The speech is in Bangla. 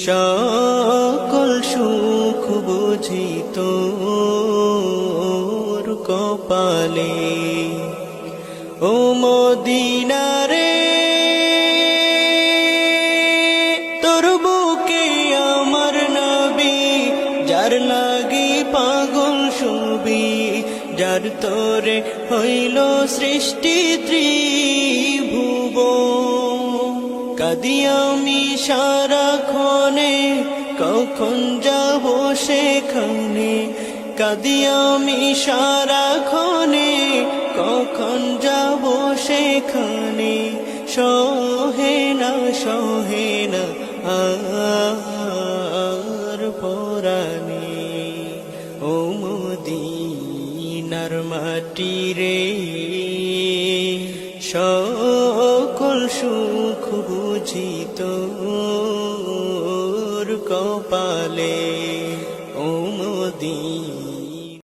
সকল সুখ বুঝি তোর কপালে, ও মদিনা রে তোর বুকে আমার নবী, যার লাগি পাগল ছবি, যার তোরে হইল সৃষ্টি ত্রিভুবন। কাঁদি আমি সারাক্ষণে, কখন যাব সেখানে, কাঁদি আমি সারাক্ষণে, কখন যাব সেখানে, সহে না আর পরাণে। ও মদিনার মাটি রে সকল সুখ বুঝি তোর কপালে, ও মদিনা।